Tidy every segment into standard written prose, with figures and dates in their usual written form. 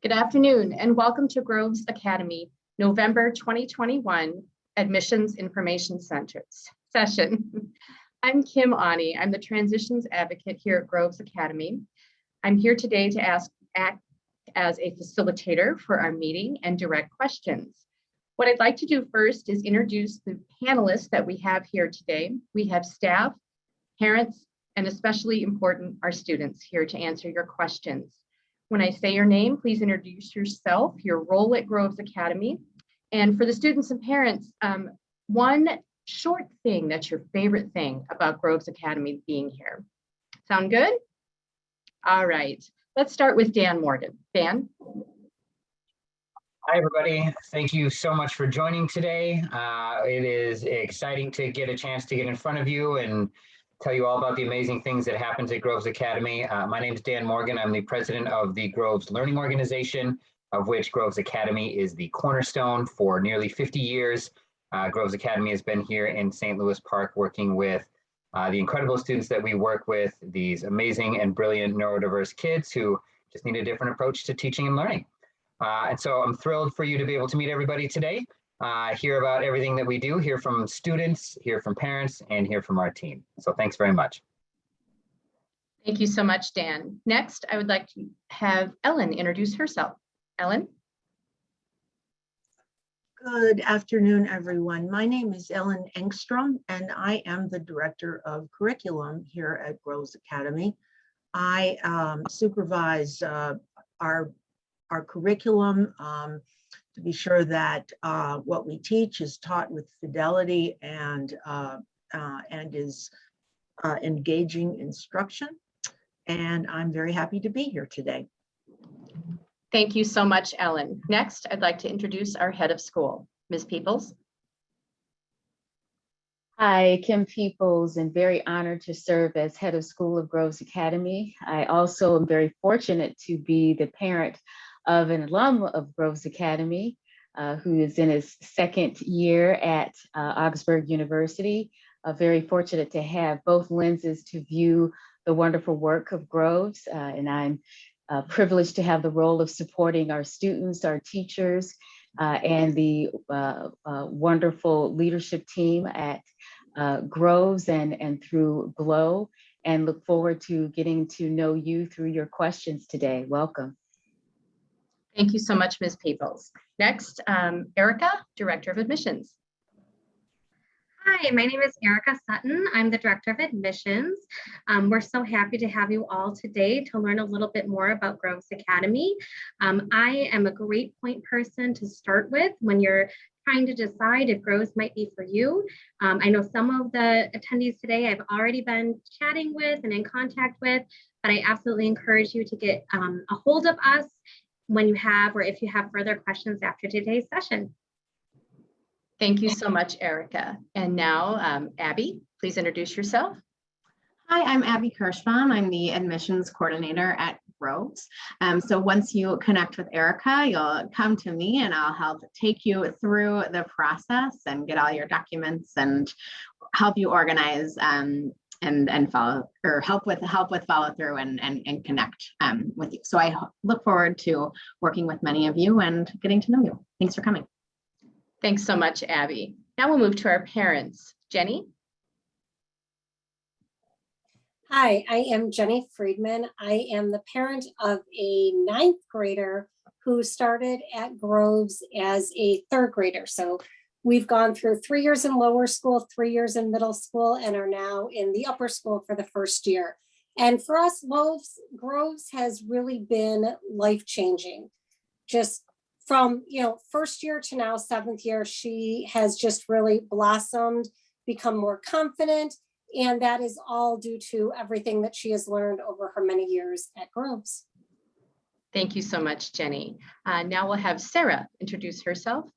Good afternoon and welcome to Groves Academy, November 2021 Admissions Information Center session. I'm Kim Aune. I'm the Transitions Advocate here at Groves Academy. I'm here today to act as a facilitator for our meeting and direct questions. What I'd like to do first is introduce the panelists that we have here today. We have staff, parents, and especially important, our students here to answer your questions. When I say your name, please introduce yourself, your role at Groves Academy. And for the students and parents, one short thing that's your favorite thing about Groves Academy being here. Sound good? All right, let's start with Dan Morgan. Dan? Hi, everybody. Thank you so much for joining today. It is exciting to get a chance to get in front of you and tell you all about the amazing things that happens at Groves Academy. My name is Dan Morgan. I'm the president of the Groves Learning Organization, of which Groves Academy is the cornerstone. For nearly 50 years. Groves Academy has been here in St. Louis Park working with the incredible students that we work with, these amazing and brilliant neurodiverse kids who just need a different approach to teaching and learning. And so I'm thrilled for you to be able to meet everybody today, hear about everything that we do, hear from students, hear from parents, and hear from our team. So thanks very much. Thank you so much, Dan. Next, I would like to have Ellen introduce herself. Ellen? Good afternoon, everyone. My name is Ellen Engstrom, and I am the Director of Curriculum here at Groves Academy. I supervise our curriculum to be sure that what we teach is taught with fidelity and is engaging instruction. And I'm very happy to be here today. Thank you so much, Ellen. Next, I'd like to introduce our head of school, Ms. Peeples. Hi, Kim Peeples, and very honored to serve as head of school of Groves Academy. I also am very fortunate to be the parent of an alum of Groves Academy, who is in his second year at Augsburg University. Very fortunate to have both lenses to view the wonderful work of Groves, and I'm privileged to have the role of supporting our students, our teachers, and the wonderful leadership team at Groves and through GLOW, and look forward to getting to know you through your questions today. Welcome. Thank you so much, Ms. Peeples. Next, Erica, Director of Admissions. Hi, my name is Erica Sutton. I'm the Director of Admissions. We're so happy to have you all today to learn a little bit more about Groves Academy. I am a great point person to start with when you're trying to decide if Groves might be for you. I know some of the attendees today I've already been chatting with and in contact with, but I absolutely encourage you to get a hold of us when you have, or if you have further questions after today's session. Thank you so much, Erica. And now, Abby, please introduce yourself. Hi, I'm Abby Kirshbaum. I'm the admissions coordinator at Groves. So once you connect with Erica, you'll come to me and I'll help take you through the process and get all your documents and help you organize and follow, or help with follow through and connect with you. So I look forward to working with many of you and getting to know you. Thanks for coming. Thanks so much, Abby. Now we'll move to our parents. Jenny? Hi, I am Jenny Friedman. I am the parent of a 9th grader who started at Groves as a 3rd grader. So we've gone through 3 years in lower school, 3 years in middle school, and are now in the upper school for the first year. And for us, Groves has really been life-changing. Just from first year to now 7th year, she has just really blossomed, become more confident, and that is all due to everything that she has learned over her many years at Groves. Thank you so much, Jenny. Now we'll have Sarah introduce herself.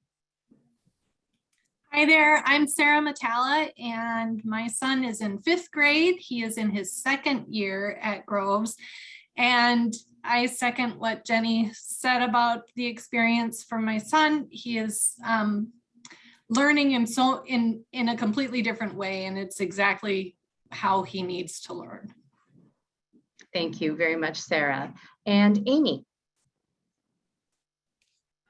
Hi there, I'm Sarah Matala, and my son is in 5th grade. He is in his 2nd year at Groves, and I second what Jenny said about the experience for my son. He is learning in a completely different way, and it's exactly how he needs to learn. Thank you very much, Sarah. And Amy.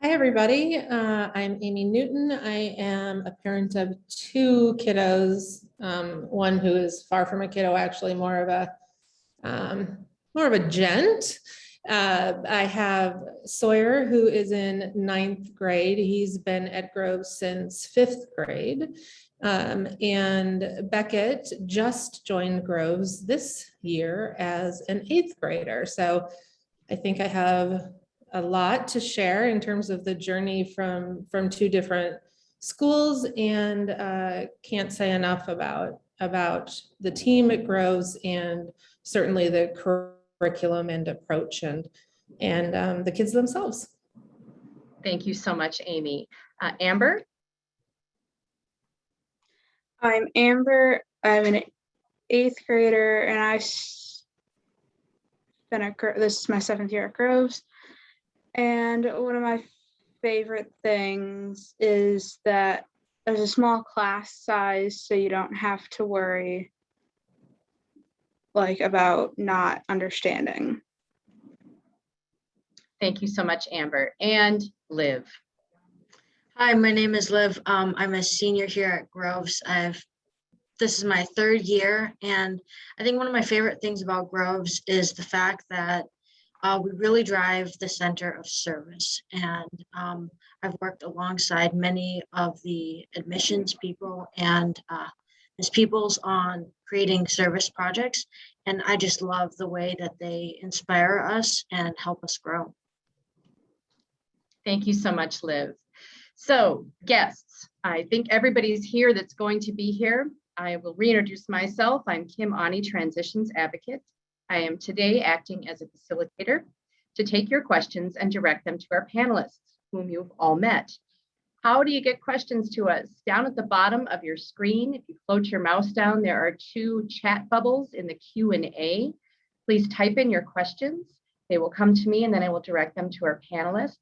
Hi, everybody. I'm Amy Newton. I am a parent of two kiddos. One who is far from a kiddo, actually more of a gent. I have Sawyer, who is in 9th grade. He's been at Grove since 5th grade. And Beckett just joined Groves this year as an 8th grader. So I think I have a lot to share in terms of the journey from two different schools, and can't say enough about the team at Groves and certainly the curriculum and approach and the kids themselves. Thank you so much, Amy. Amber? I'm Amber. I'm an 8th grader, and this is my 7th year at Groves. And one of my favorite things is that there's a small class size, so you don't have to worry about not understanding. Thank you so much, Amber. And Liv. Hi, my name is Liv. I'm a senior here at Groves. This is my 3rd year, and I think one of my favorite things about Groves is the fact that we really drive the center of service. And I've worked alongside many of the admissions people and Ms. Peeples on creating service projects. And I just love the way that they inspire us and help us grow. Thank you so much, Liv. So guests, I think everybody's here that's going to be here. I will reintroduce myself. I'm Kim Aune, Transitions Advocate. I am today acting as a facilitator to take your questions and direct them to our panelists, whom you've all met. How do you get questions to us? Down at the bottom of your screen, if you float your mouse down, there are 2 chat bubbles in the Q&A. Please type in your questions. They will come to me and then I will direct them to our panelists.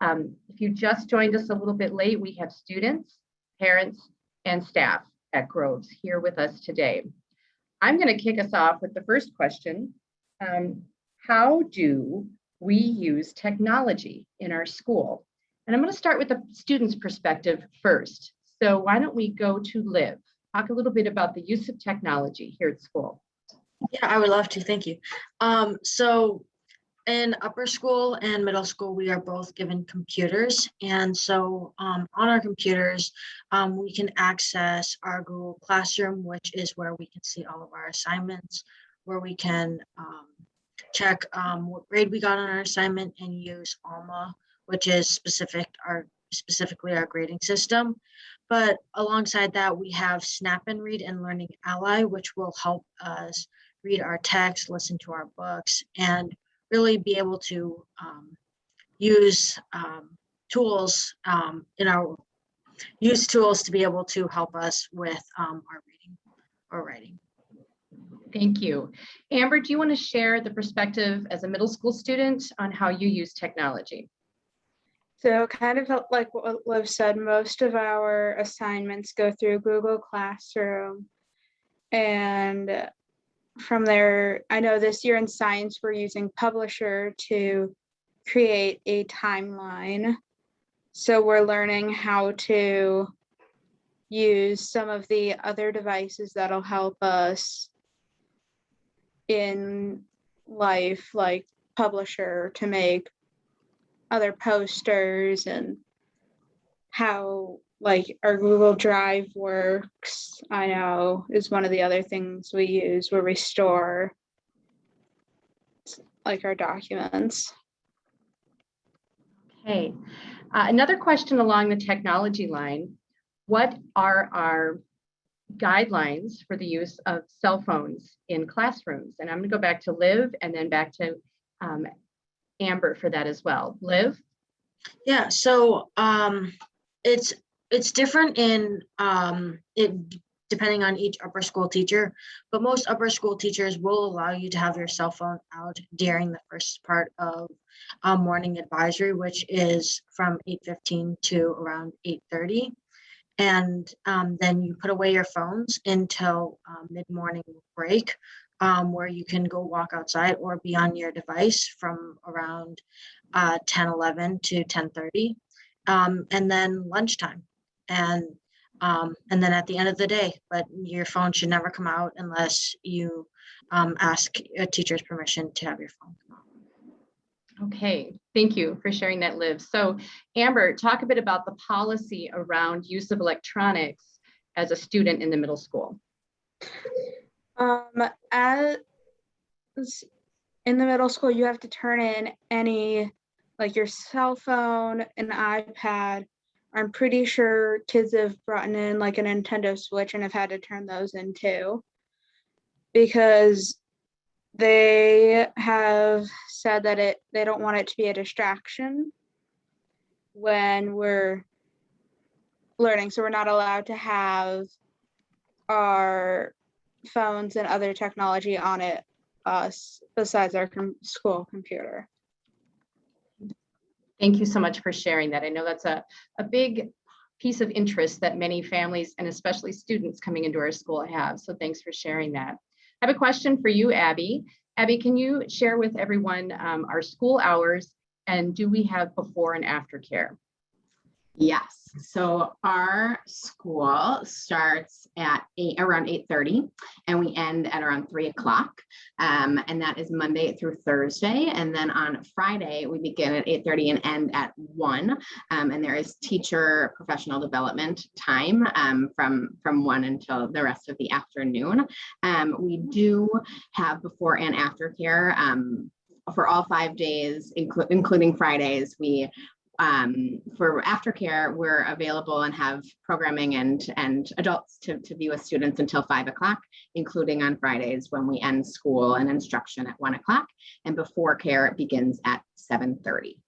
If you just joined us a little bit late, we have students, parents, and staff at Groves here with us today. I'm going to kick us off with the first question. How do we use technology in our school? And I'm going to start with the student's perspective first. So why don't we go to Liv? Talk a little bit about the use of technology here at school. Yeah, I would love to. Thank you. So in upper school and middle school, we are both given computers. And so on our computers, we can access our Google Classroom, which is where we can see all of our assignments, where we can check what grade we got on our assignment, and use Aune, which is specifically our grading system. But alongside that, we have Snap and Read and Learning Ally, which will help us read our text, listen to our books, and really be able to use tools to be able to help us with our reading or writing. Thank you. Amber, do you want to share the perspective as a middle school student on how you use technology? So kind of like what Liv said, most of our assignments go through Google Classroom. And from there, I know this year in science, we're using Publisher to create a timeline. So we're learning how to use some of the other devices that'll help us in life, like Publisher, to make other posters, and how our Google Drive works, I know, is one of the other things we use, where we store our documents. Okay. Another question along the technology line. What are our guidelines for the use of cell phones in classrooms? And I'm going to go back to Liv and then back to Amber for that as well. Liv? Yeah, so it's different in depending on each upper school teacher, but most upper school teachers will allow you to have your cell phone out during the first part of morning advisory, which is from 8:15 to around 8:30. And then you put away your phones until mid-morning break, where you can go walk outside or be on your device from around 10:11 to 10:30. and then lunchtime. And then at the end of the day, but your phone should never come out unless you ask a teacher's permission to have your phone come out. Okay, thank you for sharing that, Liv. So Amber, talk a bit about the policy around use of electronics as a student in the middle school. As in the middle school, you have to turn in any, like your cell phone, an iPad. I'm pretty sure kids have brought in like a Nintendo Switch and have had to turn those in too, because they have said that they don't want it to be a distraction when we're learning. So we're not allowed to have our phones and other technology on us besides our school computer. Thank you so much for sharing that. I know that's a big piece of interest that many families and especially students coming into our school have. So thanks for sharing that. I have a question for you, Abby. Abby, can you share with everyone our school hours, and do we have before and after care? Yes, so our school starts at around 8:30 and we end at around 3 o'clock. And that is Monday through Thursday. And then on Friday, we begin at 8:30 and end at 1. And there is teacher professional development time from 1 until the rest of the afternoon. We do have before and after care for all 5 days, including Fridays. For aftercare, we're available and have programming and adults to be with students until 5 o'clock, including on Fridays when we end school and instruction at 1 o'clock. And before care, it begins at 7:30.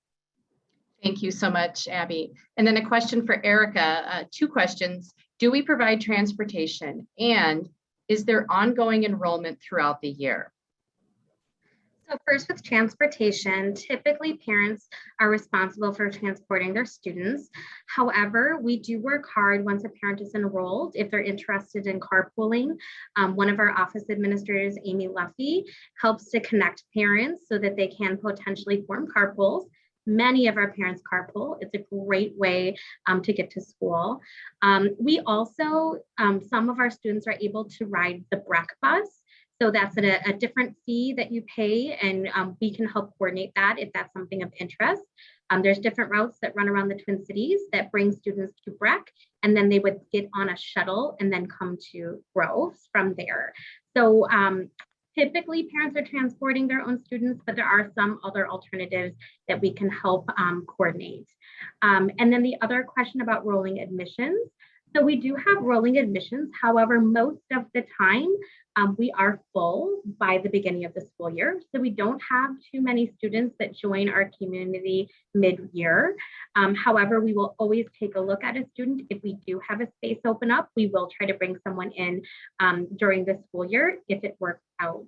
Thank you so much, Abby. And then a question for Erica, 2 questions. Do we provide transportation? And is there ongoing enrollment throughout the year? So first, with transportation, typically parents are responsible for transporting their students. However, we do work hard once a parent is enrolled if they're interested in carpooling. One of our office administrators, Amy Luffy, helps to connect parents so that they can potentially form carpools. Many of our parents carpool. It's a great way to get to school. We also, some of our students are able to ride the BREC bus. So that's a different fee that you pay, and we can help coordinate that if that's something of interest. There's different routes that run around the Twin Cities that bring students to BREC, and then they would get on a shuttle and then come to Groves from there. So typically parents are transporting their own students, but there are some other alternatives that we can help coordinate. And then the other question about rolling admissions. So we do have rolling admissions. However, most of the time we are full by the beginning of the school year. So we don't have too many students that join our community mid-year. However, we will always take a look at a student. If we do have a space open up, we will try to bring someone in during the school year if it works out.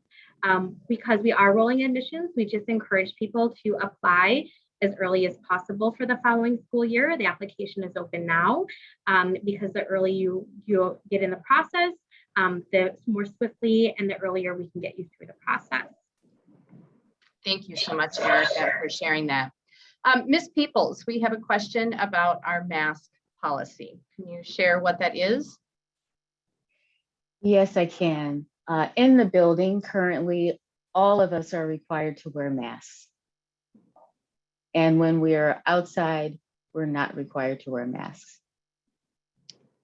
Because we are rolling admissions, we just encourage people to apply as early as possible for the following school year. The application is open now because the earlier you get in the process, the more swiftly and the earlier we can get you through the process. Thank you so much, Erica, for sharing that. Ms. Peeples, we have a question about our mask policy. Can you share what that is? Yes, I can. In the building currently, all of us are required to wear masks. And when we are outside, we're not required to wear masks.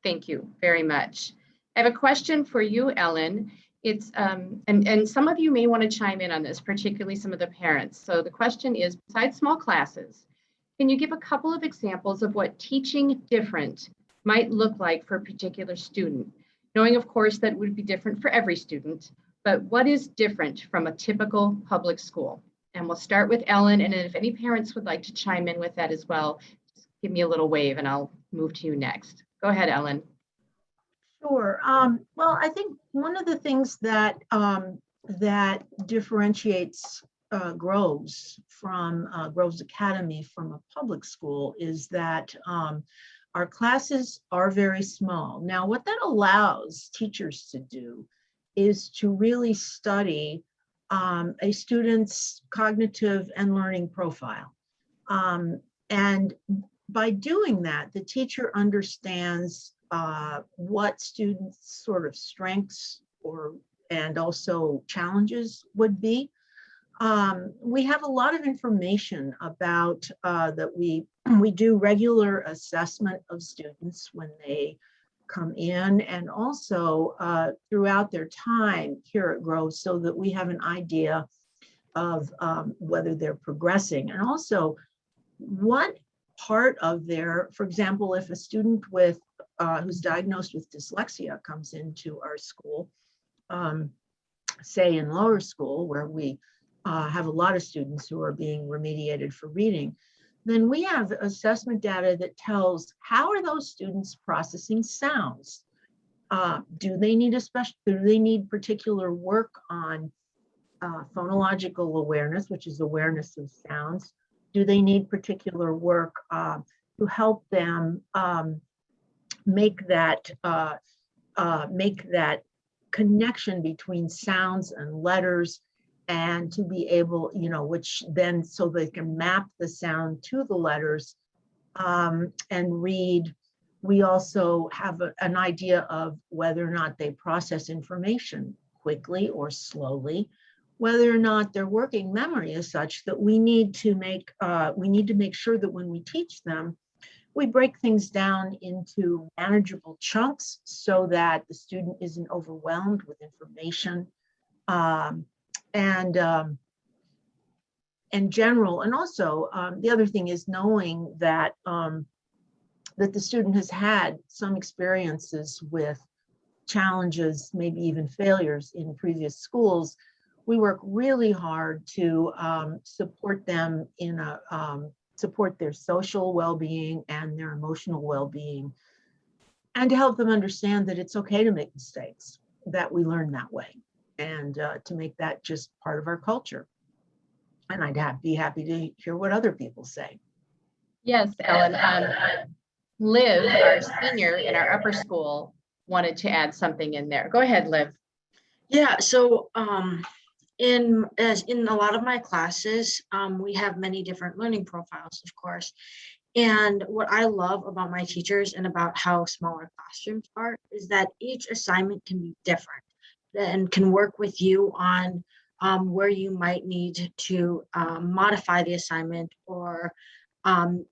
Thank you very much. I have a question for you, Ellen. It's and some of you may want to chime in on this, particularly some of the parents. So the question is, besides small classes, can you give a couple of examples of what teaching different might look like for a particular student? Knowing, of course, that would be different for every student, but what is different from a typical public school? And we'll start with Ellen, and if any parents would like to chime in with that as well, just give me a little wave and I'll move to you next. Go ahead, Ellen. Sure. Well, I think one of the things that that differentiates Groves from Groves Academy from a public school is that our classes are very small. Now, what that allows teachers to do is to really study a student's cognitive and learning profile. And by doing that, the teacher understands what students' sort of strengths and also challenges would be. We have a lot of information about that we do regular assessment of students when they come in, and also throughout their time here at Groves, so that we have an idea of whether they're progressing, and also what part of their, for example, if a student with who's diagnosed with dyslexia comes into our school, say in lower school where we have a lot of students who are being remediated for reading, then we have assessment data that tells how are those students processing sounds. Do they need particular work on phonological awareness, which is awareness of sounds? Do they need particular work to help them make that connection between sounds and letters, and to be able, which then so they can map the sound to the letters and read. We also have an idea of whether or not they process information quickly or slowly, whether or not their working memory is such that we need to make sure that when we teach them, we break things down into manageable chunks so that the student isn't overwhelmed with information and general. And also the other thing is knowing that that the student has had some experiences with challenges, maybe even failures in previous schools. We work really hard to support them support their social well-being and their emotional well-being, and to help them understand that it's okay to make mistakes, that we learn that way, and to make that just part of our culture. And I'd be happy to hear what other people say. Yes, Ellen. Liv, our senior in our upper school, wanted to add something in there. Go ahead, Liv. Yeah, so in a lot of my classes, we have many different learning profiles, of course. And what I love about my teachers and about how smaller classrooms are is that each assignment can be different and can work with you on where you might need to modify the assignment or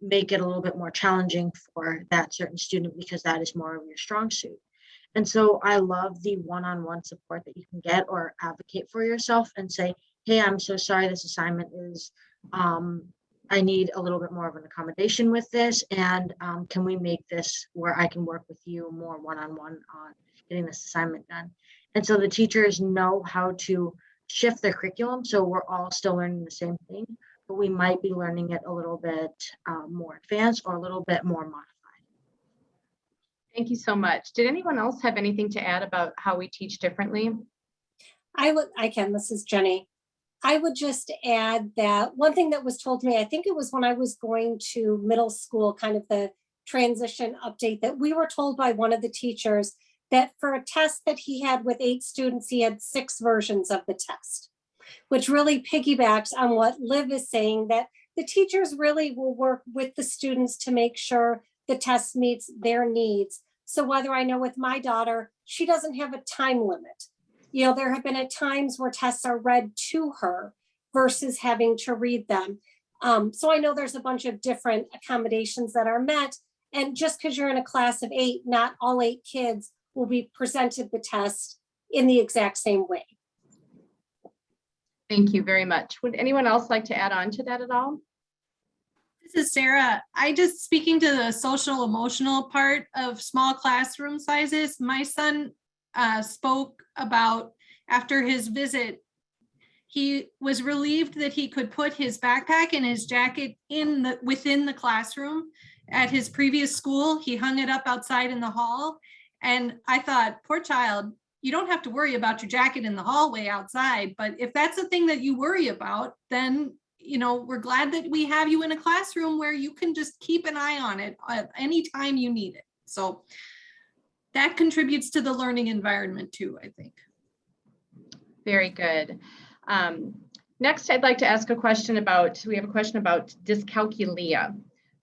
make it a little bit more challenging for that certain student because that is more of your strong suit. And so I love the one-on-one support that you can get, or advocate for yourself and say, hey, I'm so sorry, this assignment is, I need a little bit more of an accommodation with this. And can we make this where I can work with you more one-on-one on getting this assignment done? And so the teachers know how to shift their curriculum. So we're all still learning the same thing, but we might be learning it a little bit more advanced or a little bit more modified. Thank you so much. Did anyone else have anything to add about how we teach differently? I can, this is Jenny. I would just add that one thing that was told to me, I think it was when I was going to middle school, kind of the transition update, that we were told by one of the teachers that for a test that he had with 8 students, he had 6 versions of the test, which really piggybacks on what Liv is saying, that the teachers really will work with the students to make sure the test meets their needs. So whether I know with my daughter, she doesn't have a time limit. There have been at times where tests are read to her versus having to read them. So I know there's a bunch of different accommodations that are met. And just because you're in a class of 8, not all 8 kids will be presented the test in the exact same way. Thank you very much. Would anyone else like to add on to that at all? This is Sarah. Speaking to the social emotional part of small classroom sizes, my son spoke about after his visit, he was relieved that he could put his backpack and his jacket within the classroom. At his previous school, he hung it up outside in the hall. And I thought, poor child, you don't have to worry about your jacket in the hallway outside. But if that's the thing that you worry about, then we're glad that we have you in a classroom where you can just keep an eye on it at any time you need it. So that contributes to the learning environment too, I think. Very good. Next, I'd like to ask a question about, we have a question about dyscalculia.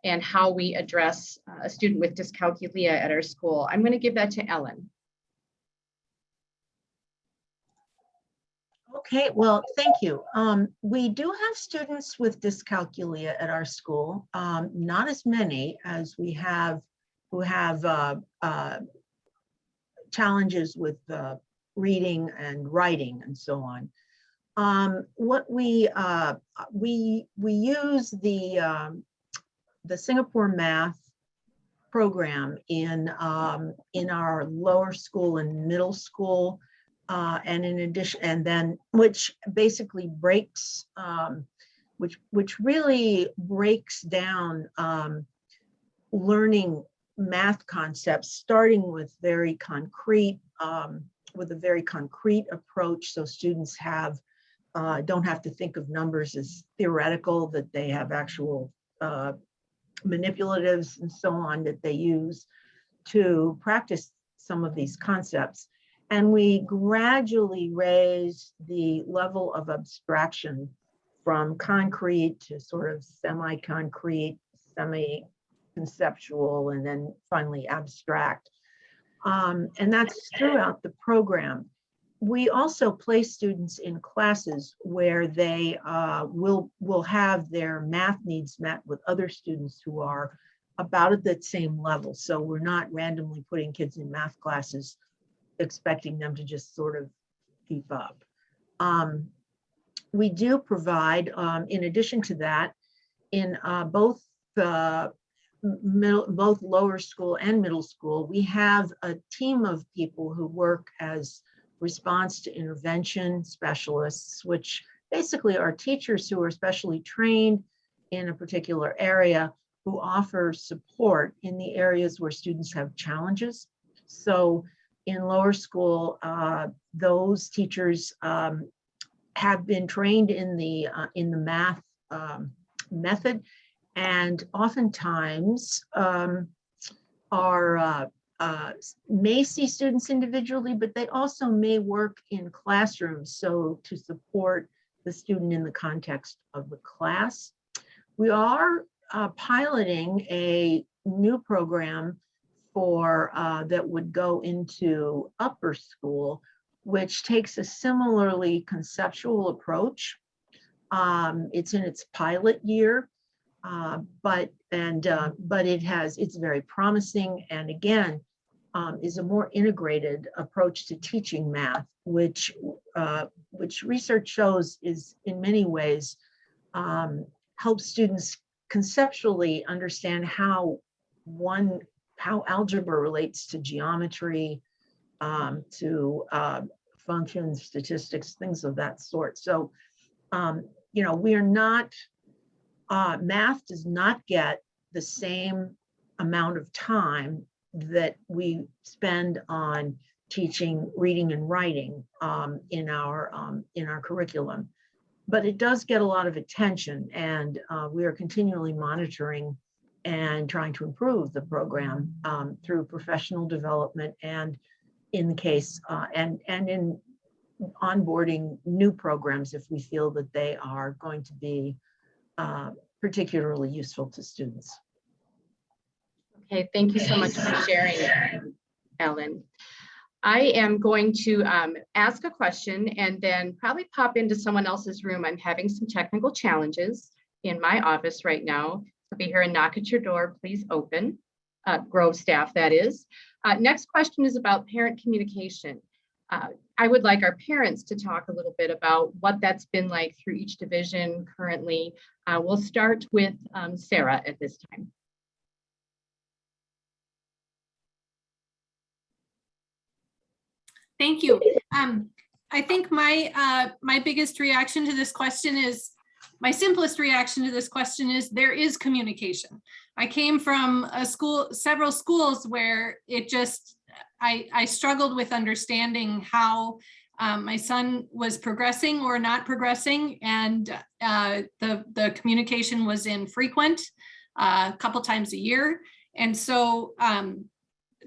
and how we address a student with dyscalculia at our school. I'm going to give that to Ellen. Okay, well, thank you. We do have students with dyscalculia at our school, not as many as we have who have challenges with reading and writing and so on. What we use the Singapore math program in our lower school and middle school, and in addition, and then which basically breaks, which really breaks down learning math concepts, starting with very concrete, with a very concrete approach, so students have don't have to think of numbers as theoretical, that they have actual manipulatives and so on that they use to practice some of these concepts. And we gradually raise the level of abstraction from concrete to sort of semi-concrete, semi-conceptual, and then finally abstract. And that's throughout the program. We also place students in classes where they will have their math needs met with other students who are about at that same level. So we're not randomly putting kids in math classes expecting them to just sort of keep up. We do provide, in addition to that, in both lower school and middle school, we have a team of people who work as response to intervention specialists, which basically are teachers who are specially trained in a particular area who offer support in the areas where students have challenges. So in lower school, those teachers have been trained in the math method, and oftentimes may see students individually, but they also may work in classrooms, so to support the student in the context of the class. We are piloting a new program for that would go into upper school, which takes a similarly conceptual approach. It's in its pilot year, but it's very promising, and again, is a more integrated approach to teaching math, which research shows is in many ways helps students conceptually understand how algebra relates to geometry, to functions, statistics, things of that sort. So, we are not, math does not get the same amount of time that we spend on teaching reading and writing in our curriculum, but it does get a lot of attention, and we are continually monitoring and trying to improve the program through professional development, and in the case and in onboarding new programs if we feel that they are going to be particularly useful to students. Okay, thank you so much for sharing, Ellen. I am going to ask a question and then probably pop into someone else's room. I'm having some technical challenges in my office right now. So be here and knock at your door, please open. Grove staff, that is. Next question is about parent communication. I would like our parents to talk a little bit about what that's been like through each division currently. We'll start with Sarah at this time. Thank you. I think my biggest reaction to this question is, my simplest reaction to this question is there is communication. I came from several schools where it just, I struggled with understanding how my son was progressing or not progressing, and the communication was infrequent, a couple times a year. And so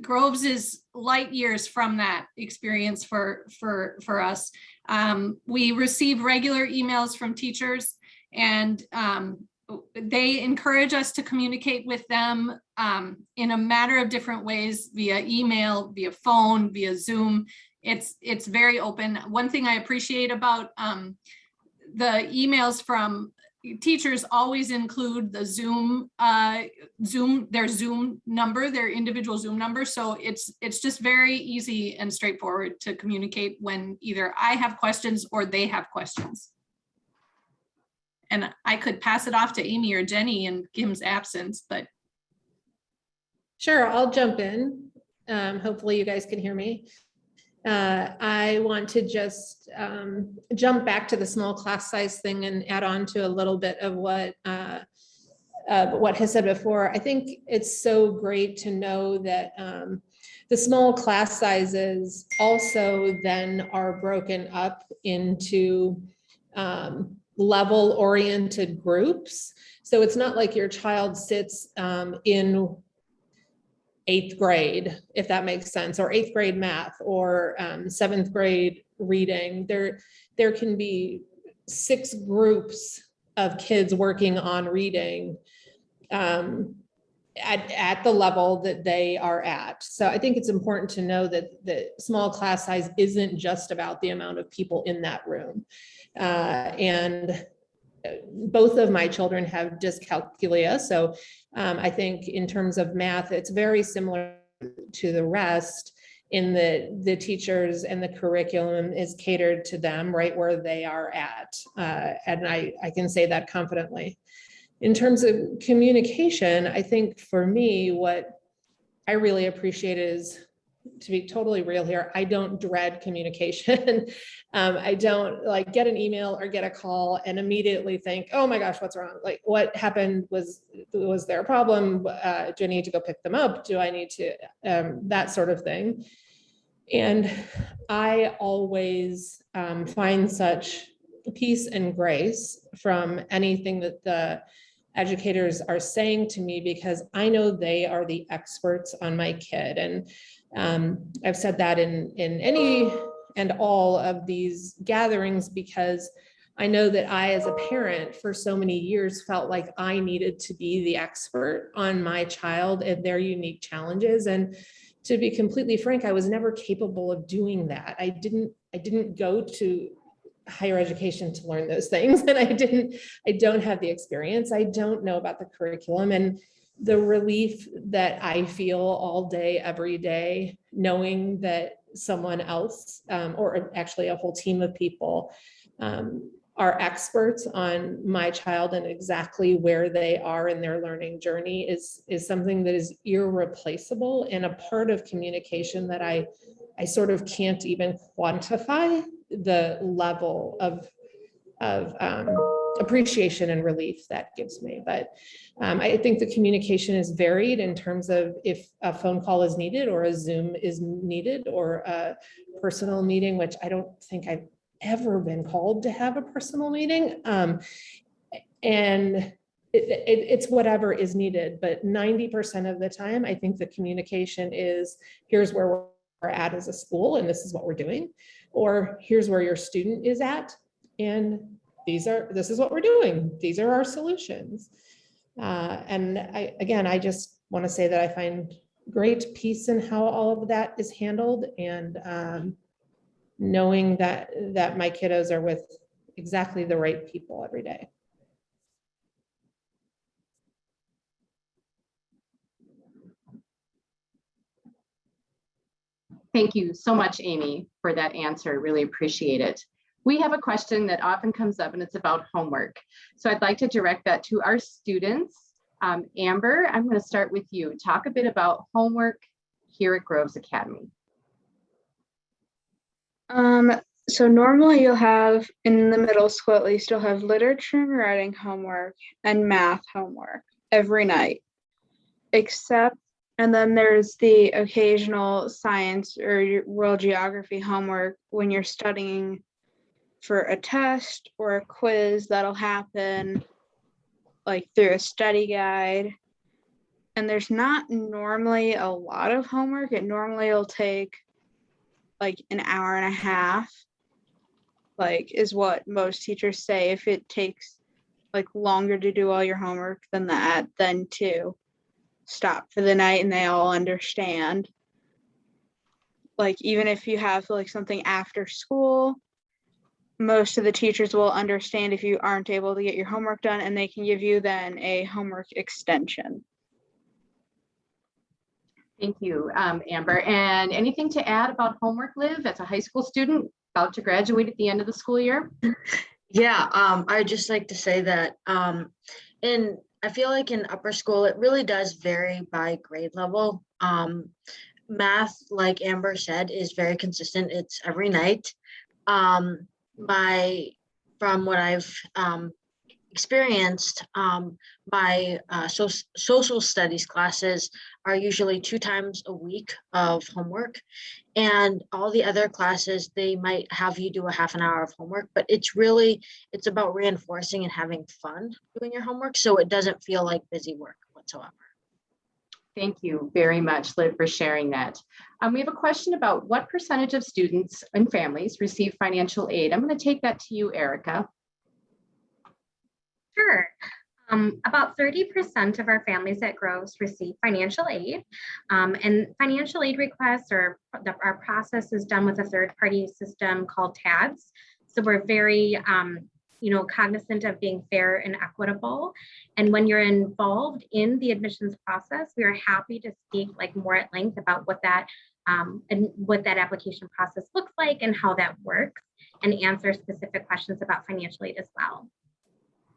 Groves is light years from that experience for us. We receive regular emails from teachers, and they encourage us to communicate with them in a matter of different ways, via email, via phone, via Zoom. It's very open. One thing I appreciate about the emails from teachers always include the their Zoom number, their individual Zoom number. So it's just very easy and straightforward to communicate when either I have questions or they have questions. And I could pass it off to Amy or Jenny in Kim's absence, but. Sure, I'll jump in. Hopefully you guys can hear me. I want to just jump back to the small class size thing and add on to a little bit of what has said before. I think it's so great to know that the small class sizes also then are broken up into level oriented groups. So it's not like your child sits in 8th grade, if that makes sense, or 8th grade math, or 7th grade reading. There can be 6 groups of kids working on reading at the level that they are at. So I think it's important to know that the small class size isn't just about the amount of people in that room. And both of my children have dyscalculia. So I think in terms of math, it's very similar to the rest in the teachers and the curriculum is catered to them right where they are at. And I can say that confidently. In terms of communication, I think for me, what I really appreciate is, to be totally real here, I don't dread communication. I don't like get an email or get a call and immediately think, oh my gosh, what's wrong? Like what happened? Was there a problem? Do I need to go pick them up? Do I need to, that sort of thing. And I always find such peace and grace from anything that the educators are saying to me, because I know they are the experts on my kid. And I've said that in any and all of these gatherings, because I know that I, as a parent for so many years, felt like I needed to be the expert on my child and their unique challenges. And to be completely frank, I was never capable of doing that. I didn't go to higher education to learn those things. And I don't have the experience. I don't know about the curriculum, and the relief that I feel all day, every day, knowing that someone else, or actually a whole team of people, are experts on my child and exactly where they are in their learning journey is something that is irreplaceable and a part of communication that I sort of can't even quantify the level of appreciation and relief that gives me. But I think the communication is varied in terms of if a phone call is needed or a Zoom is needed or a personal meeting, which I don't think I've ever been called to have a personal meeting. And it's whatever is needed, but 90% of the time, I think the communication is, here's where we're at as a school, and this is what we're doing, or here's where your student is at, and this is what we're doing. These are our solutions. And I just want to say that I find great peace in how all of that is handled, and knowing that my kiddos are with exactly the right people every day. Thank you so much, Amy, for that answer. Really appreciate it. We have a question that often comes up, and it's about homework. So I'd like to direct that to our students. Amber, I'm going to start with you. Talk a bit about homework here at Groves Academy. So normally you'll have, in the middle school at least, you'll have literature and writing homework and math homework every night, and then there's the occasional science or world geography homework when you're studying for a test or a quiz that'll happen like through a study guide. And there's not normally a lot of homework. It normally will take like an hour and a half, like is what most teachers say. If it takes like longer to do all your homework than that, then to stop for the night and they all understand. Like even if you have like something after school, most of the teachers will understand if you aren't able to get your homework done, and they can give you then a homework extension. Thank you, Amber. And anything to add about homework, Liv, as a high school student about to graduate at the end of the school year? Yeah, I'd just like to say that I feel like in upper school, it really does vary by grade level. Math, like Amber said, is very consistent. It's every night. From what I've experienced, my social studies classes are usually 2 times a week of homework, and all the other classes, they might have you do a half an hour of homework, but it's about reinforcing and having fun doing your homework, so it doesn't feel like busy work whatsoever. Thank you very much, Liv, for sharing that. We have a question about what percentage of students and families receive financial aid. I'm going to take that to you, Erica. Sure. About 30% of our families at Groves receive financial aid, and financial aid requests our process is done with a third-party system called TADS. So we're very cognizant of being fair and equitable. And when you're involved in the admissions process, we are happy to speak more at length about what that application process looks like and how that works, and answer specific questions about financial aid as well.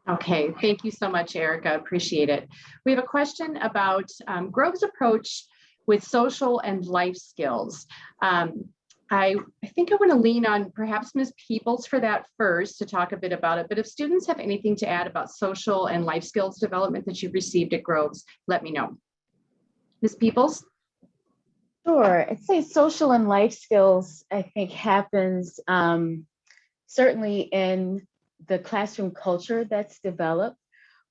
Okay, thank you so much, Erica. Appreciate it. We have a question about Grove's approach with social and life skills. I think I want to lean on perhaps Ms. Peeples for that first to talk a bit about it, but if students have anything to add about social and life skills development that you've received at Groves, let me know. Ms. Peeples? Sure, I'd say social and life skills, I think, happens certainly in the classroom culture that's developed.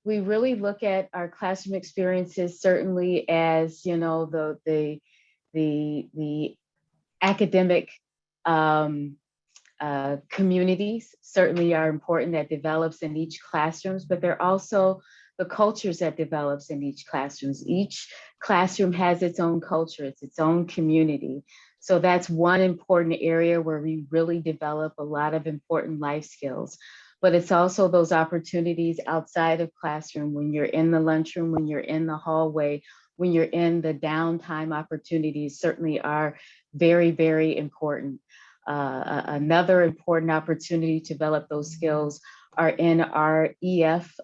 We really look at our classroom experiences certainly as, the academic communities certainly are important that develops in each classrooms, but they're also the cultures that develops in each classrooms. Each classroom has its own culture, it's its own community. So that's one important area where we really develop a lot of important life skills. But it's also those opportunities outside of classroom, when you're in the lunchroom, when you're in the hallway, when you're in the downtime opportunities certainly are very, very important. Another important opportunity to develop those skills are in our EF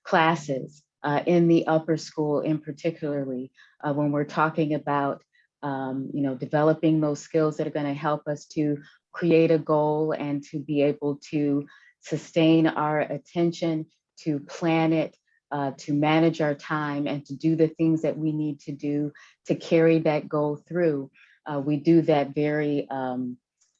classes in the upper school, in particularly when we're talking about developing those skills that are going to help us to create a goal and to be able to sustain our attention, to plan it, to manage our time, and to do the things that we need to do to carry that goal through. We do that very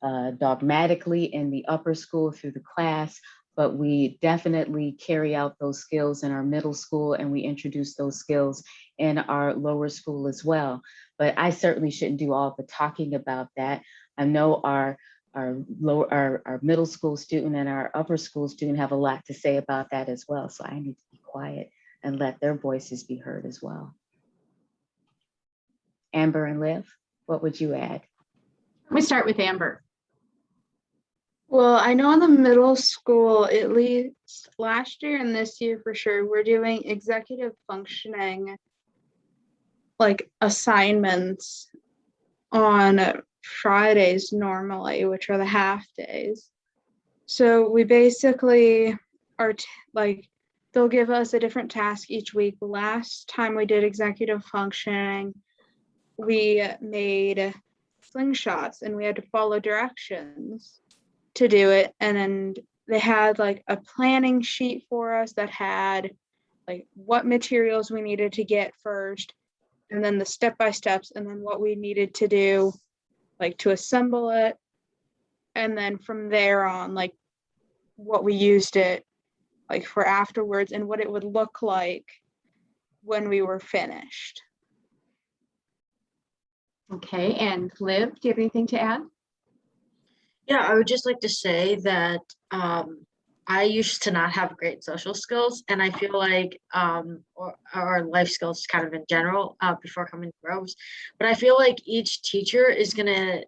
dogmatically in the upper school through the class, but we definitely carry out those skills in our middle school, and we introduce those skills in our lower school as well. But I certainly shouldn't do all the talking about that. I know our middle school student and our upper school student have a lot to say about that as well. So I need to be quiet and let their voices be heard as well. Amber and Liv, what would you add? Let me start with Amber. Well, I know in the middle school, at least last year and this year for sure, we're doing executive functioning, assignments on Fridays normally, which are the half days. So we basically are they'll give us a different task each week. Last time we did executive functioning, we made slingshots and we had to follow directions to do it. And then they had a planning sheet for us that had what materials we needed to get first, and then the step-by-steps, and then what we needed to do to assemble it, and then from there on what we used it for afterwards, and what it would look like when we were finished. Okay, and Liv, do you have anything to add? Yeah, I would just like to say that I used to not have great social skills, and I feel like, or life skills kind of in general, before coming to Groves. But I feel like each teacher is gonna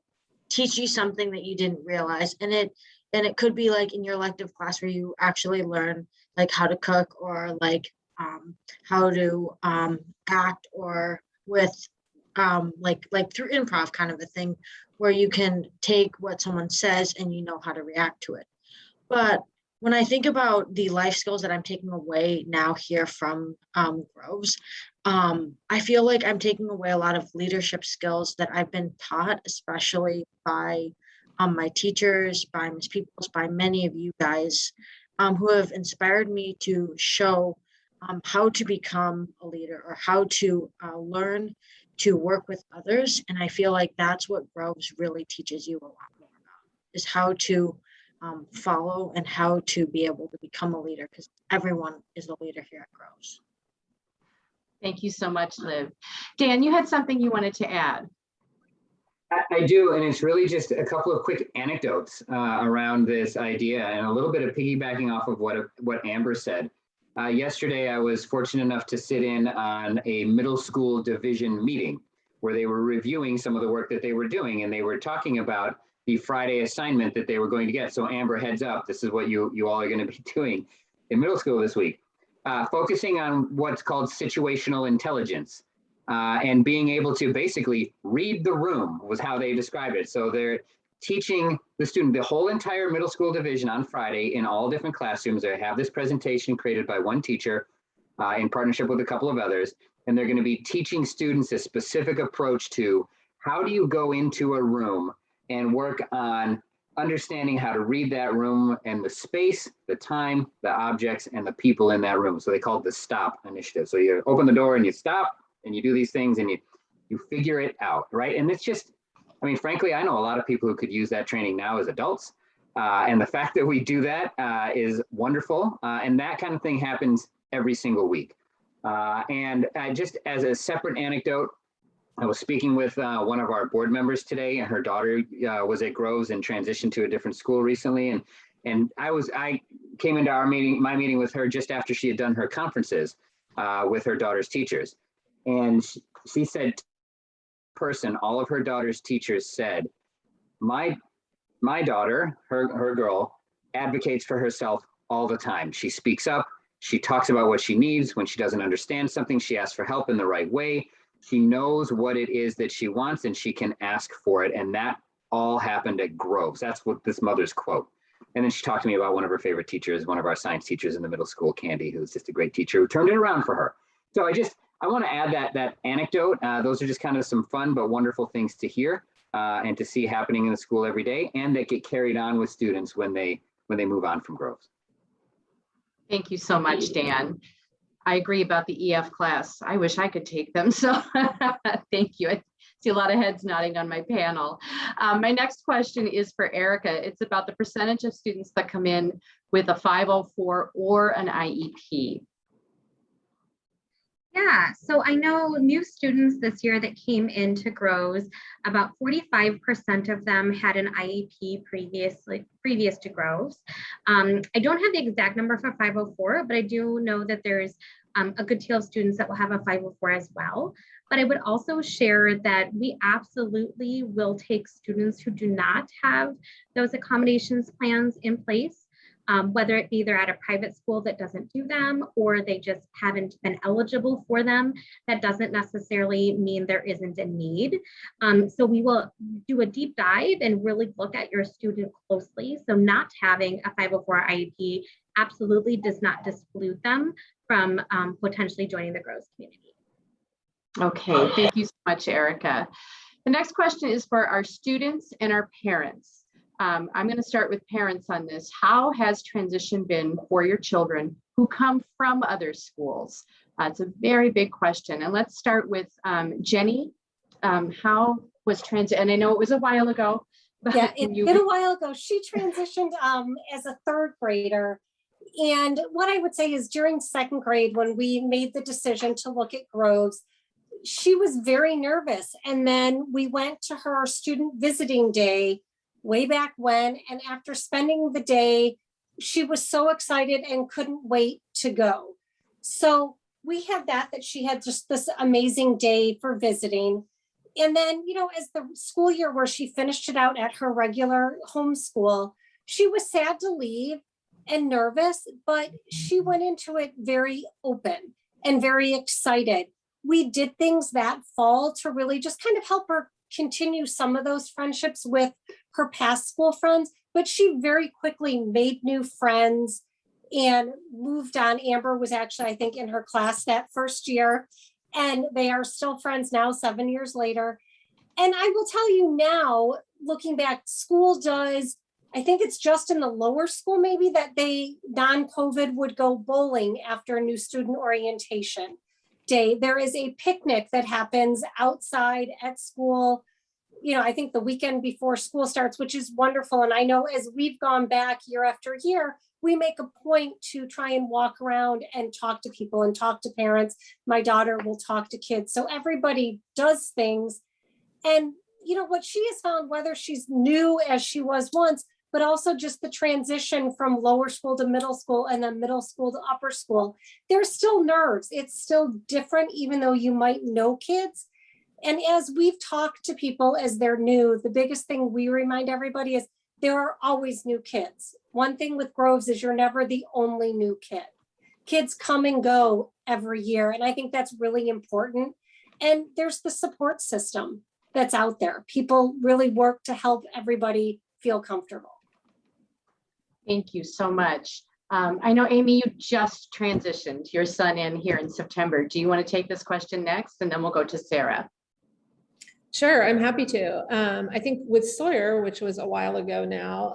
teach you something that you didn't realize, and it could be like in your elective class where you actually learn like how to cook, or like how to act, or with like through improv kind of a thing, where you can take what someone says and you know how to react to it. But when I think about the life skills that I'm taking away now here from Groves, I feel like I'm taking away a lot of leadership skills that I've been taught, especially by my teachers, by Ms. Peeples, by many of you guys, who have inspired me to show how to become a leader, or how to learn to work with others. And I feel like that's what Groves really teaches you a lot more about, is how to follow and how to be able to become a leader, because everyone is a leader here at Groves. Thank you so much, Liv. Dan, you had something you wanted to add. I do, and it's really just a couple of quick anecdotes around this idea, and a little bit of piggybacking off of what Amber said. Yesterday, I was fortunate enough to sit in on a middle school division meeting where they were reviewing some of the work that they were doing, and they were talking about the Friday assignment that they were going to get. So Amber, heads up, this is what you all are going to be doing in middle school this week, focusing on what's called situational intelligence, and being able to basically read the room was how they described it. So they're teaching the student, the whole entire middle school division on Friday in all different classrooms. They have this presentation created by one teacher in partnership with a couple of others, and they're going to be teaching students a specific approach to how do you go into a room and work on understanding how to read that room and the space, the time, the objects, and the people in that room. So they call it the STOP initiative. So you open the door and you stop and you do these things and you figure it out, right? And it's just, I mean, frankly, I know a lot of people who could use that training now as adults. And the fact that we do that is wonderful. And that kind of thing happens every single week. And just as a separate anecdote, I was speaking with one of our board members today, and her daughter was at Groves and transitioned to a different school recently. And I came into my meeting with her just after she had done her conferences with her daughter's teachers. And she said, all of her daughter's teachers said, my daughter, her girl, advocates for herself all the time. She speaks up. She talks about what she needs. When she doesn't understand something, she asks for help in the right way. She knows what it is that she wants, and she can ask for it. And that all happened at Groves. That's what this mother's quote. And then she talked to me about one of her favorite teachers, one of our science teachers in the middle school, Candy, who's just a great teacher who turned it around for her. So I want to add that anecdote. Those are just kind of some fun but wonderful things to hear and to see happening in the school every day, and that get carried on with students when they move on from Groves. Thank you so much, Dan. I agree about the EF class. I wish I could take them. So thank you. I see a lot of heads nodding on my panel. My next question is for Erica. It's about the percentage of students that come in with a 504 or an IEP. Yeah, so I know new students this year that came into Groves, about 45% of them had an IEP previous to Groves. I don't have the exact number for 504, but I do know that there's a good deal of students that will have a 504 as well. But I would also share that we absolutely will take students who do not have those accommodations plans in place. Whether it be they're at a private school that doesn't do them, or they just haven't been eligible for them, that doesn't necessarily mean there isn't a need. So we will do a deep dive and really look at your student closely. So not having a 504 IEP absolutely does not disclude them from potentially joining the Groves community. Okay, thank you so much, Erica. The next question is for our students and our parents. I'm going to start with parents on this. How has transition been for your children who come from other schools? It's a very big question. And let's start with Jenny. How was transition? And I know it was a while ago. Yeah, it's been a while ago. She transitioned as a third grader. And what I would say is during second grade, when we made the decision to look at Groves, she was very nervous. And then we went to her student visiting day way back when, and after spending the day she was so excited and couldn't wait to go. So we had that she had just this amazing day for visiting. And then, you know, as the school year where she finished it out at her regular homeschool, she was sad to leave and nervous, but she went into it very open and very excited. We did things that fall to really just kind of help her continue some of those friendships with her past school friends, but she very quickly made new friends and moved on. Amber was actually, I think, in her class that first year, and they are still friends now, 7 years later. And I will tell you now, looking back, school does, I think it's just in the lower school maybe that they, non-COVID, would go bowling after a new student orientation day. There is a picnic that happens outside at school, you know, I think the weekend before school starts, which is wonderful. And I know as we've gone back year after year, we make a point to try and walk around and talk to people and talk to parents. My daughter will talk to kids. So everybody does things. And, you know, what she has found, whether she's new as she was once, but also just the transition from lower school to middle school and then middle school to upper school, there's still nerves. It's still different, even though you might know kids. And as we've talked to people as they're new, the biggest thing we remind everybody is there are always new kids. One thing with Groves is you're never the only new kid. Kids come and go every year. And I think that's really important. And there's the support system that's out there. People really work to help everybody feel comfortable. Thank you so much. I know, Amy, you just transitioned your son in here in September. Do you want to take this question next? And then we'll go to Sarah. Sure, I'm happy to. I think with Sawyer, which was a while ago now,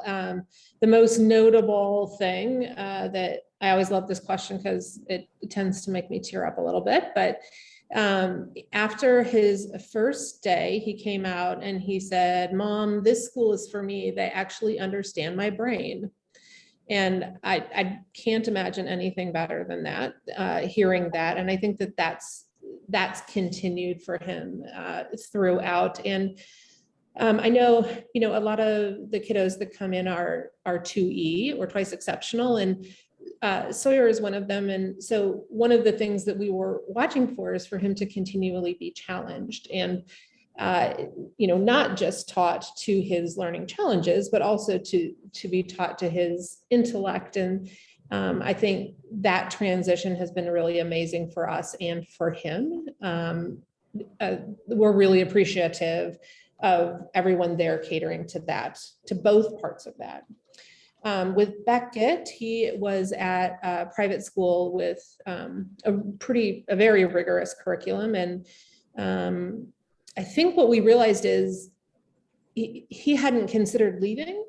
the most notable thing that I always love this question because it tends to make me tear up a little bit, but after his first day, he came out and he said, "Mom, this school is for me. They actually understand my brain." And I can't imagine anything better than that, hearing that. And I think that that's continued for him throughout. And I know, you know, a lot of the kiddos that come in are 2E or twice exceptional, and Sawyer is one of them. And so one of the things that we were watching for is for him to continually be challenged and, you know, not just taught to his learning challenges, but also to be taught to his intellect. And I think that transition has been really amazing for us and for him. We're really appreciative of everyone there catering to that, to both parts of that. With Beckett, he was at a private school with a very rigorous curriculum. And I think what we realized is he hadn't considered leaving.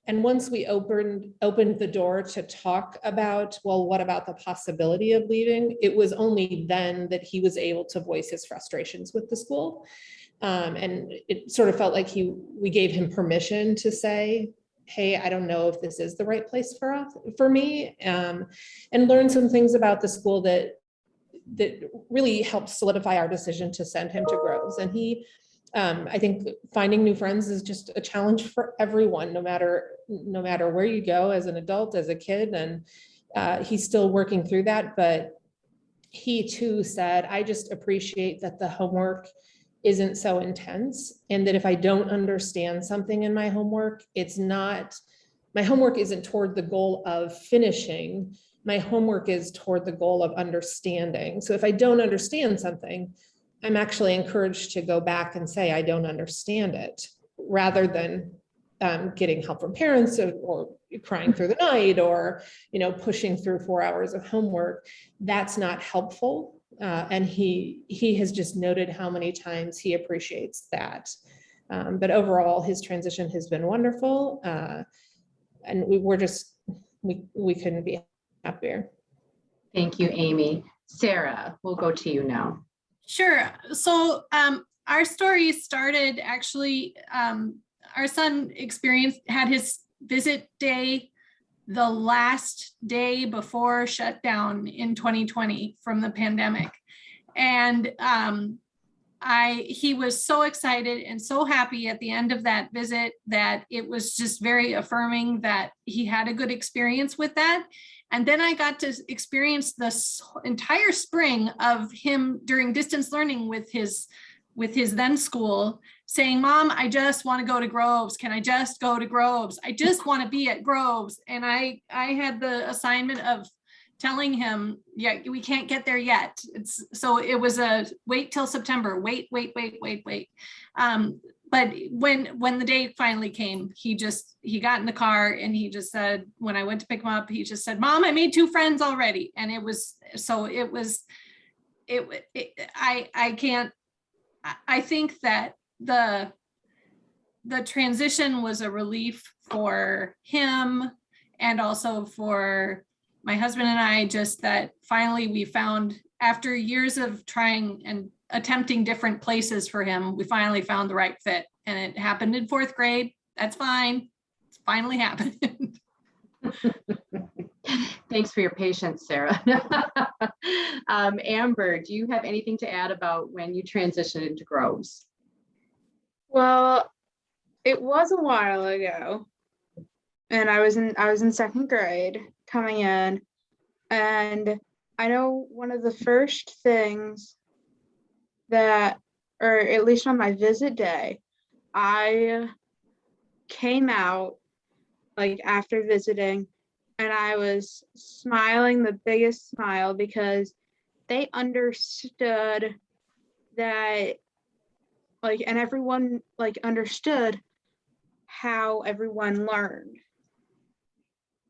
And once we opened the door to talk about, well, what about the possibility of leaving? It was only then that he was able to voice his frustrations with the school. And it sort of felt like we gave him permission to say, hey, I don't know if this is the right place for me, and learn some things about the school that really helped solidify our decision to send him to Groves. And he, I think finding new friends is just a challenge for everyone, no matter where you go as an adult, as a kid. And he's still working through that, but he too said, I just appreciate that the homework isn't so intense, and that if I don't understand something in my homework, my homework isn't toward the goal of finishing. My homework is toward the goal of understanding. So if I don't understand something, I'm actually encouraged to go back and say, I don't understand it, rather than getting help from parents or crying through the night or, you know, pushing through 4 hours of homework. That's not helpful. And he has just noted how many times he appreciates that. But overall, his transition has been wonderful. And we couldn't be happier. Thank you, Amy. Sarah, we'll go to you now. Sure. So our story started actually, our son had his visit day the last day before shutdown in 2020 from the pandemic. And he was so excited and so happy at the end of that visit that it was just very affirming that he had a good experience with that. And then I got to experience this entire spring of him during distance learning with his then school saying, Mom, I just want to go to Groves. Can I just go to Groves? I just want to be at Groves. And I had the assignment of telling him, yeah, we can't get there yet. So it was a wait till September, wait. But when the day finally came, he got in the car and he just said, when I went to pick him up, he just said, Mom, I made 2 friends already. And I think that the transition was a relief for him and also for my husband and I, just that finally we found, after years of trying and attempting different places for him, we finally found the right fit. And it happened in 4th grade. That's fine. It's finally happened. Thanks for your patience, Sarah. Amber, do you have anything to add about when you transitioned into Groves? Well, it was a while ago, and I was in 2nd grade coming in, and I know one of the first things that, or at least on my visit day, I came out like after visiting, and I was smiling the biggest smile because they understood that, like, and everyone like understood how everyone learned.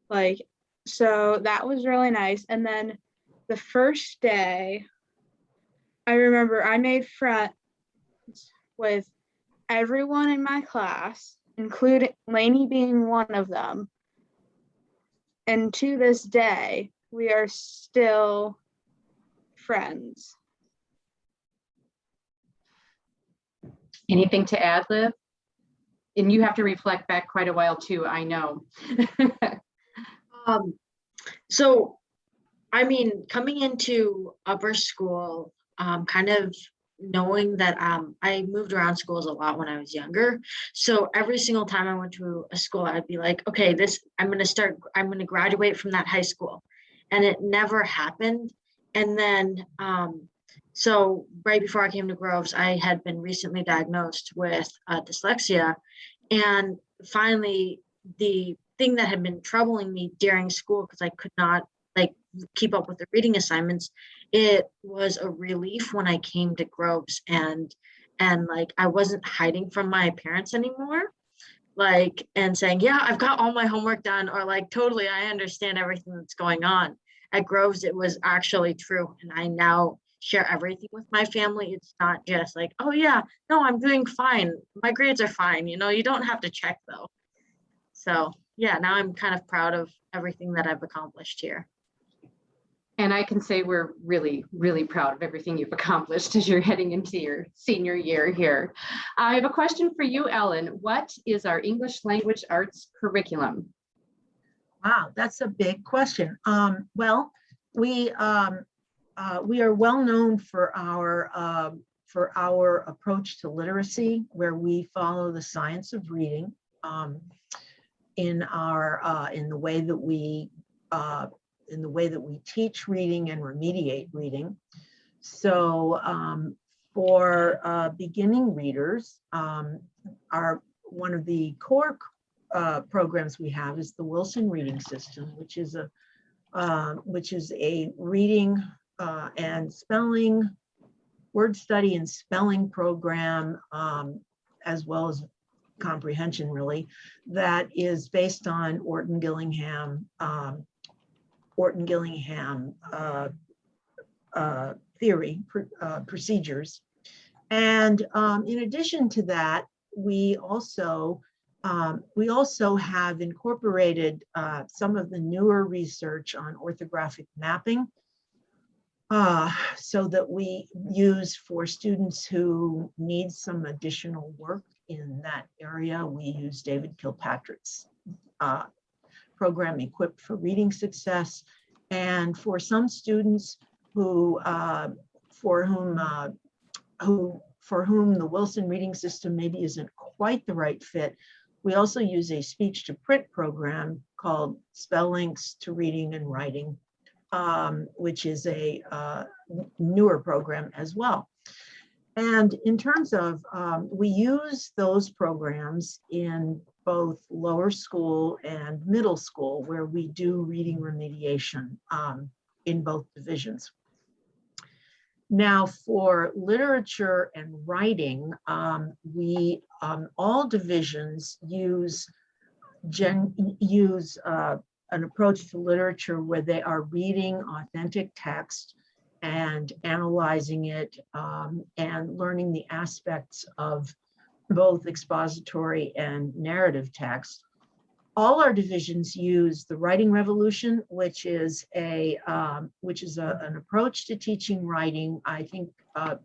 Like, so that was really nice. And then the first day, I remember I made friends with everyone in my class, including Lainey being one of them. And to this day, we are still friends. Anything to add, Liv? And you have to reflect back quite a while too, I know. So, I mean, coming into upper school, kind of knowing that I moved around schools a lot when I was younger. So every single time I went to a school, I'd be like, okay, I'm going to graduate from that high school. And it never happened. And then, so right before I came to Groves, I had been recently diagnosed with dyslexia. And finally, the thing that had been troubling me during school, because I could not like keep up with the reading assignments, it was a relief when I came to Groves and like I wasn't hiding from my parents anymore, like, and saying, yeah, I've got all my homework done, or like, totally, I understand everything that's going on. At Groves, it was actually true. And I now share everything with my family. It's not just like, oh yeah, no, I'm doing fine. My grades are fine. You know, you don't have to check though. So yeah, now I'm kind of proud of everything that I've accomplished here. And I can say we're really, really proud of everything you've accomplished as you're heading into your senior year here. I have a question for you, Ellen. What is our English language arts curriculum? Wow, that's a big question. Well, we are well known for our approach to literacy, where we follow the science of reading in the way that we teach reading and remediate reading. So for beginning readers, one of the core programs we have is the Wilson Reading System, which is a reading and spelling, word study and spelling program, as well as comprehension, really, that is based on Orton Gillingham theory, procedures. And in addition to that, we also have incorporated some of the newer research on orthographic mapping, so that we use for students who need some additional work in that area. We use David Kilpatrick's program, Equipped for Reading Success. And for some students who for whom the Wilson reading system maybe isn't quite the right fit, we also use a speech to print program called Spell Links to Reading and Writing, which is a newer program as well. And in terms of, we use those programs in both lower school and middle school, where we do reading remediation in both divisions. Now, for literature and writing, all divisions use an approach to literature where they are reading authentic text and analyzing it and learning the aspects of both expository and narrative text. All our divisions use the Writing Revolution, which is an approach to teaching writing. I think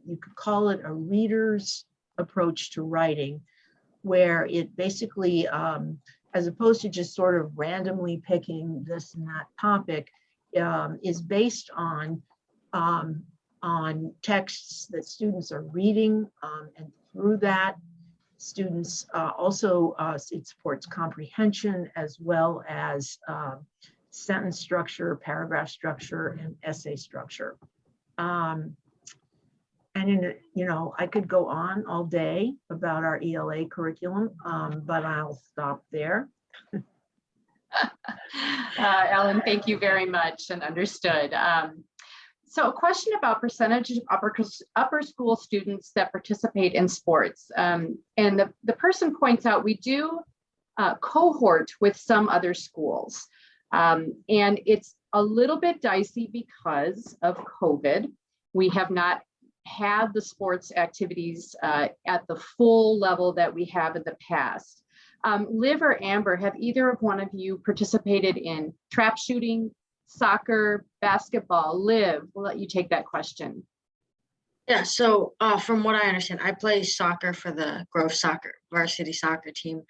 you could call it a reader's approach to writing, where it basically, as opposed to just sort of randomly picking this and that topic, is based on texts that students are reading, and through that, students also, it supports comprehension as well as sentence structure, paragraph structure, and essay structure. And I could go on all day about our ELA curriculum, but I'll stop there. Ellen, thank you very much, and understood. So a question about percentage of upper school students that participate in sports. And the person points out we do cohort with some other schools. And it's a little bit dicey because of COVID. We have not had the sports activities at the full level that we have in the past. Liv or Amber, have either of one of you participated in trap shooting, soccer, basketball? Liv, we'll let you take that question. Yeah, so from what I understand, I play soccer for the Grove soccer varsity soccer team.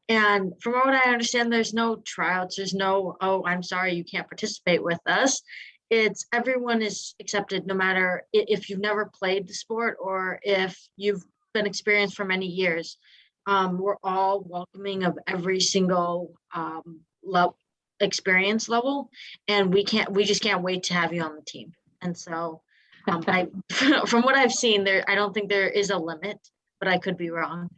And from what I understand, there's no tryouts, there's no, oh, I'm sorry, you can't participate with us. It's everyone is accepted, no matter if you've never played the sport or if you've been experienced for many years. We're all welcoming of every single experience level, and we just can't wait to have you on the team. And so from what I've seen, I don't think there is a limit, but I could be wrong.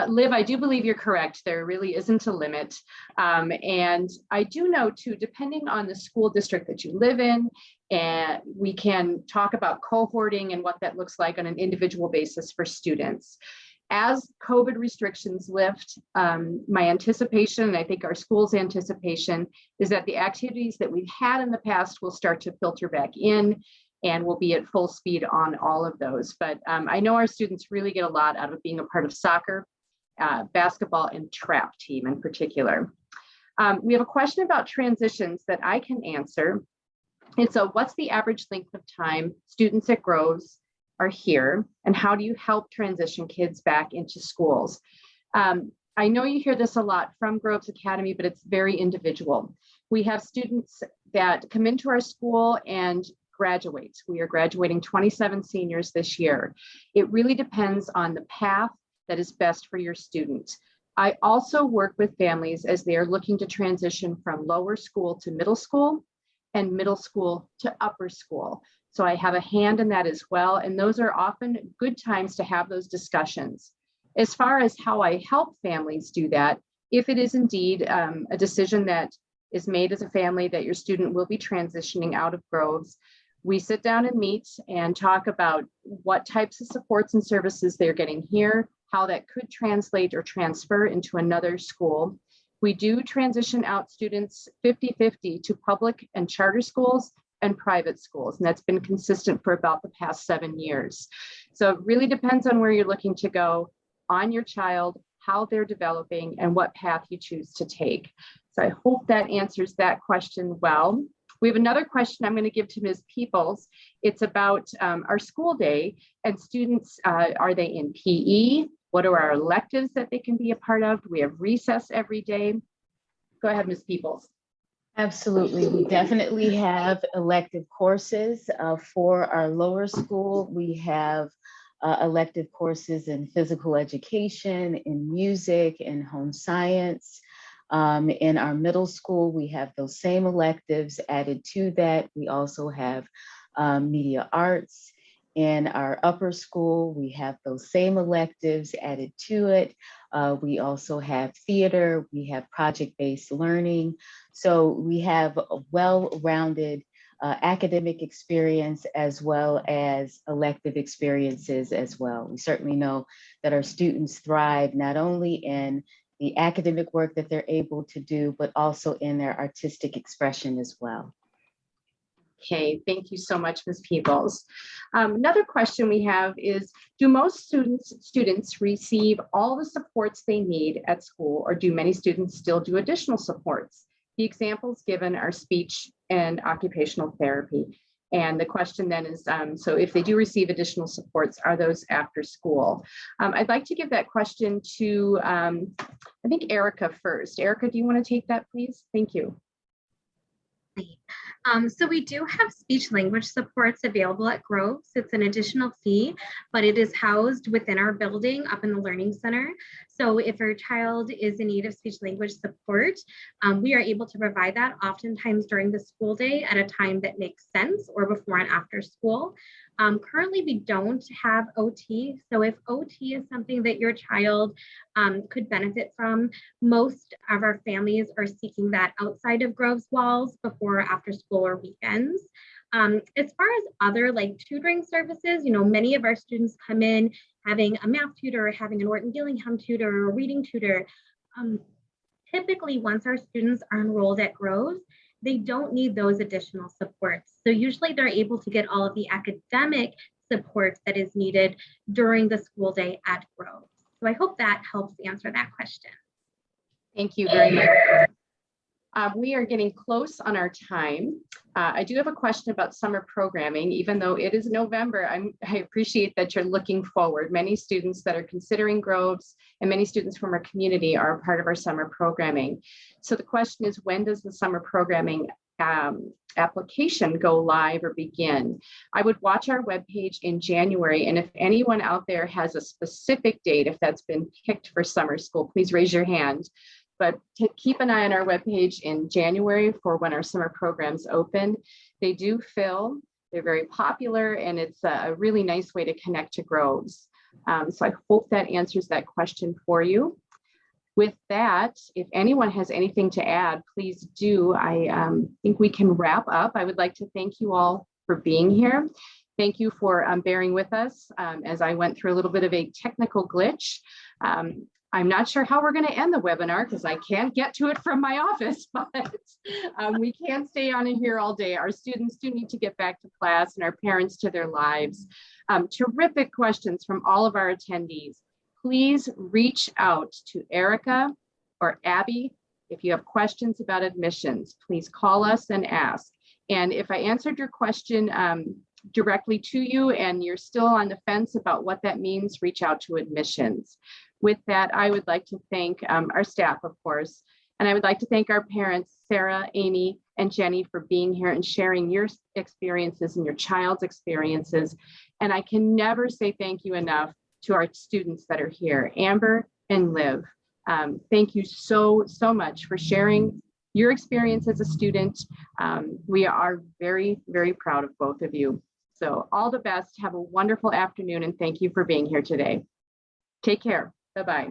Liv, I do believe you're correct. There really isn't a limit. And I do know too, depending on the school district that you live in, and we can talk about cohorting and what that looks like on an individual basis for students. As COVID restrictions lift, my anticipation, and I think our school's anticipation, is that the activities that we've had in the past will start to filter back in, and we'll be at full speed on all of those. But I know our students really get a lot out of being a part of soccer, basketball, and trap team in particular. We have a question about transitions that I can answer. It's what's the average length of time students at Groves are here, and how do you help transition kids back into schools? I know you hear this a lot from Groves Academy, but it's very individual. We have students that come into our school and graduate. We are graduating 27 seniors this year. It really depends on the path that is best for your student. I also work with families as they are looking to transition from lower school to middle school and middle school to upper school. So I have a hand in that as well. And those are often good times to have those discussions. As far as how I help families do that, if it is indeed a decision that is made as a family that your student will be transitioning out of Groves, we sit down and meet and talk about what types of supports and services they're getting here, how that could translate or transfer into another school. We do transition out students 50-50 to public and charter schools and private schools, and that's been consistent for about the past 7 years. So it really depends on where you're looking to go, on your child, how they're developing, and what path you choose to take. So I hope that answers that question well. We have another question I'm going to give to Ms. Peeples. It's about our school day, and students, are they in PE? What are our electives that they can be a part of? Do we have recess every day? Go ahead, Ms. Peeples. Absolutely. We definitely have elective courses for our lower school. We have elective courses in physical education, in music, in home science. In our middle school, we have those same electives added to that. We also have media arts. In our upper school, we have those same electives added to it. We also have theater, we have project-based learning. So we have a well-rounded academic experience as well as elective experiences as well. We certainly know that our students thrive not only in the academic work that they're able to do, but also in their artistic expression as well. Okay, thank you so much, Ms. Peeples. Another question we have is, do most students receive all the supports they need at school, or do many students still do additional supports? The examples given are speech and occupational therapy. And the question then is, so if they do receive additional supports, are those after school? I'd like to give that question to, I think, Erica first. Erica, do you want to take that, please? Thank you. So we do have speech language supports available at Groves. It's an additional fee, but it is housed within our building up in the Learning Center. So if your child is in need of speech language support, we are able to provide that oftentimes during the school day at a time that makes sense, or before and after school. Currently, we don't have OT. So if OT is something that your child could benefit from, most of our families are seeking that outside of Groves walls before or after school or weekends. As far as other like tutoring services, you know, many of our students come in having a math tutor, or having an Orton Gillingham tutor, or a reading tutor. Typically, once our students are enrolled at Groves, they don't need those additional supports. So usually they're able to get all of the academic support that is needed during the school day at Groves. So I hope that helps answer that question. Thank you very much. We are getting close on our time. I do have a question about summer programming. Even though it is November, I appreciate that you're looking forward. Many students that are considering Groves and many students from our community are a part of our summer programming. So the question is, when does the summer programming application go live or begin? I would watch our webpage in January, and if anyone out there has a specific date, if that's been picked for summer school, please raise your hand. But to keep an eye on our webpage in January for when our summer programs open. They do fill, they're very popular, and it's a really nice way to connect to Groves. So I hope that answers that question for you. With that, if anyone has anything to add, please do. I think we can wrap up. I would like to thank you all for being here. Thank you for bearing with us as I went through a little bit of a technical glitch. I'm not sure how we're going to end the webinar because I can't get to it from my office, but we can't stay on it here all day. Our students do need to get back to class and our parents to their lives. Terrific questions from all of our attendees. Please reach out to Erica or Abby if you have questions about admissions. Please call us and ask. And if I answered your question directly to you and you're still on the fence about what that means, reach out to admissions. With that, I would like to thank our staff, of course, and I would like to thank our parents, Sarah, Amy, and Jenny, for being here and sharing your experiences and your child's experiences. And I can never say thank you enough to our students that are here, Amber and Liv. Thank you so much for sharing your experience as a student. We are very, very proud of both of you. So all the best, have a wonderful afternoon, and thank you for being here today. Take care. Bye-bye.